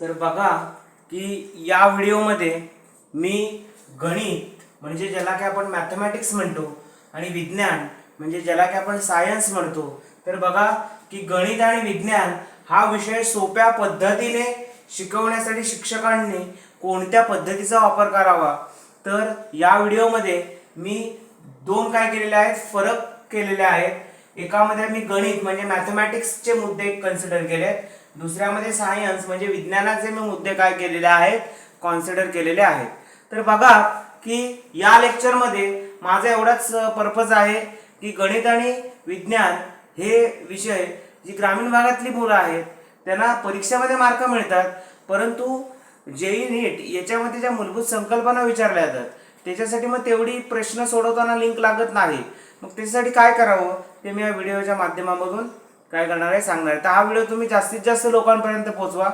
तर बघा की या व्हिडिओमध्ये मी गणित म्हणजे ज्याला की आपण मॅथमॅटिक्स म्हणतो आणि विज्ञान म्हणजे ज्याला की आपण सायन्स म्हणतो, तर बघा की गणित आणि विज्ञान हा विषय सोप्या पद्धतीने शिकवण्यासाठी शिक्षकांनी कोणत्या पद्धतीचा वापर करावा, तर या व्हिडिओमध्ये मी दोन काय केलेले आहेत, फरक केलेले आहेत. एकामध्ये मी गणित म्हणजे मॅथमॅटिक्सचे मुद्दे कन्सिडर केले, दुसऱ्यामध्ये सायन्स म्हणजे विज्ञानाचे मी मुद्दे काय केलेले आहेत, कन्सिडर केलेले आहेत. तर बघा की या लेक्चरमध्ये माझा एवढाच पर्पज आहे की गणित आणि विज्ञान हे विषय जी ग्रामीण भागातली मुलं आहेत त्यांना परीक्षेमध्ये मार्क मिळतात, परंतु जेई नीट याच्यामध्ये ज्या मूलभूत संकल्पना विचारल्या जातात त्याच्यासाठी मग तेवढी प्रश्न सोडवताना लिंक लागत नाही. मग त्याच्यासाठी काय करावं ते मी या व्हिडिओच्या माध्यमामधून काय करणार आहे, सांगणार आहे. तर हा व्हिडिओ तुम्ही जास्तीत जास्त लोकांपर्यंत पोहोचवा.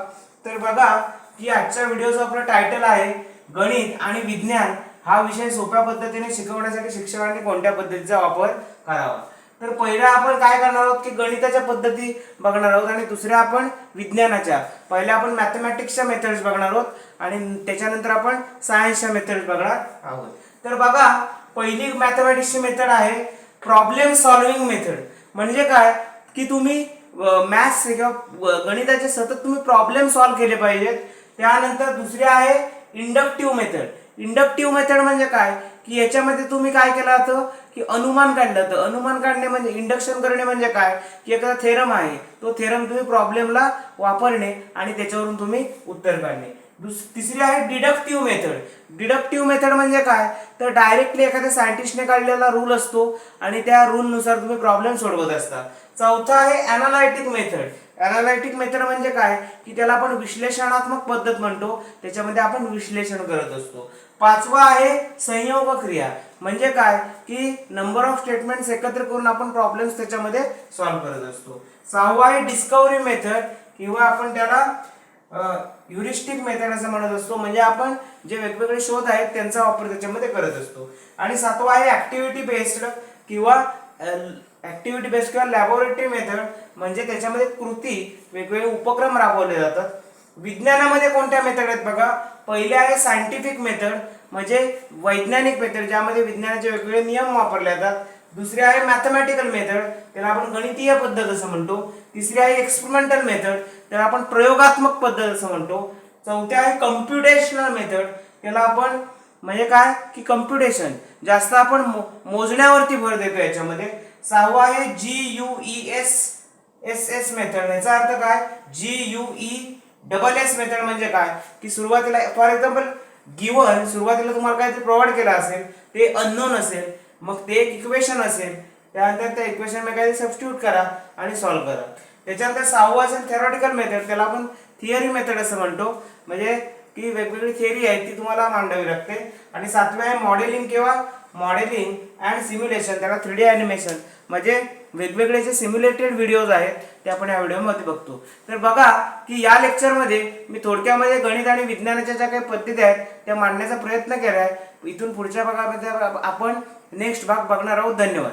तर बघा की आजच्या व्हिडिओचं आपलं टायटल आहे गणित आणि विज्ञान हा विषय सोप्या पद्धतीने शिकवण्यासाठी शिक्षकांनी कोणत्या पद्धतीचा वापर करावा. तर पहिला आपण काय करणार आहोत की गणिताच्या पद्धती बघणार आहोत आणि दुसऱ्या आपण विज्ञानाच्या, पहिल्या आपण मॅथमॅटिक्सच्या मेथड्स बघणार आहोत आणि त्याच्यानंतर आपण सायन्सच्या मेथड्स बघणार आहोत. तर बघा पहिली मॅथमॅटिक्सची मेथड आहे प्रॉब्लेम सॉल्व्हिंग मेथड. म्हणजे काय की तुम्ही मॅथ्स किंवा गणिताचे सतत तुम्ही प्रॉब्लेम सॉल्व्ह केले पाहिजेत. त्यानंतर दुसरी आहे इंडक्टिव्ह मेथड. इंडक्टिव्ह मेथड म्हणजे काय की याच्यामध्ये तुम्ही काय केलं जातं की अनुमान काढलं जातं. अनुमान काढणे म्हणजे इंडक्शन करणे म्हणजे काय की एखादा थेरम आहे, तो थेरम तुम्ही प्रॉब्लेमला वापरणे आणि त्याच्यावरून तुम्ही उत्तर काढणे. तिसरी आहे डिडक्टिव्ह मेथड. डिडक्टिव्ह मेथड म्हणजे काय तर डायरेक्टली एखाद्या सायंटिस्टने काढलेला रूल असतो आणि त्या रूलनुसार तुम्ही प्रॉब्लेम सोडवत असता. चौथा आहे ॲनालायटिक मेथड. ॲनालायटिक मेथड म्हणजे काय की त्याला आपण विश्लेषणात्मक पद्धत म्हणतो, त्याच्यामध्ये आपण विश्लेषण करत असतो. पाचवा आहे संयोग क्रिया. म्हणजे काय की नंबर ऑफ स्टेटमेंट्स एकत्र करून आपण प्रॉब्लेम्स त्याच्यामध्ये सॉल्व्ह करत असतो. सहावा आहे डिस्कव्हरी मेथड किंवा आपण त्याला ह्युरिस्टिक मेथड असं म्हणत असतो. म्हणजे आपण जे वेगवेगळे शोध आहेत त्यांचा वापर त्याच्यामध्ये करत असतो. आणि सातवा आहे ऍक्टिव्हिटी बेस्ड किंवा लॅबोरेटरी मेथड. म्हणजे त्याच्यामध्ये कृती वेगवेगळे उपक्रम राबवले जातात. विज्ञानामध्ये कोणत्या मेथड आहेत बघा, पहिले आहे सायंटिफिक मेथड म्हणजे वैज्ञानिक मेथड ज्यामध्ये विज्ञानाचे वेगवेगळे नियम वापरले जातात. दुसरी आहे मॅथमॅटिकल मेथड, त्याला आपण गणितीय पद्धत असं म्हणतो. तिसरी आहे एक्सपेरिमेंटल मेथड, त्याला आपण प्रयोगात्मक पद्धत असं म्हणतो. चौथी आहे कम्प्युटेशनल मेथड, त्याला आपण म्हणजे काय की कम्प्युटेशन जास्त आपण मोजण्यावरती भर देतो याच्यामध्ये. सहावा आहे GUES मेथड. याचा अर्थ काय GUESS मेथड म्हणजे काय की सुरुवातीला फॉर एक्झाम्पल गिवन सुरुवातीला तुम्हाला काहीतरी प्रोव्हाइड केलं असेल, ते अननोन असेल, मग ते एक इक्वेशन असेल, त्यानंतर त्या इक्वेशन मध्ये काही सबस्टिट्यूट करा आणि सॉल्व्ह करा. त्याच्यानंतर सहावा असेल थेरॉटिकल मेथड, त्याला आपण थिअरी मेथड असं म्हणतो. म्हणजे की वेगवेगळी थिअरी आहे ती तुम्हाला मांडावी लागते. आणि सातवे आहे मॉडेलिंग अँड सिम्युलेशन, त्याला 3D ॲनिमेशन म्हणजे वेगवेगळे जे सिम्युलेटेड व्हिडिओज आहेत ते आपण या व्हिडिओमध्ये बघतो. तर बघा की या लेक्चरमध्ये मी थोडक्यामध्ये गणित आणि विज्ञानाच्या ज्या काही पद्धती आहेत त्या मांडण्याचा प्रयत्न केला आहे. इथून पुढच्या भागामध्ये आपण नेक्स्ट भाग बघणार आहोत. धन्यवाद.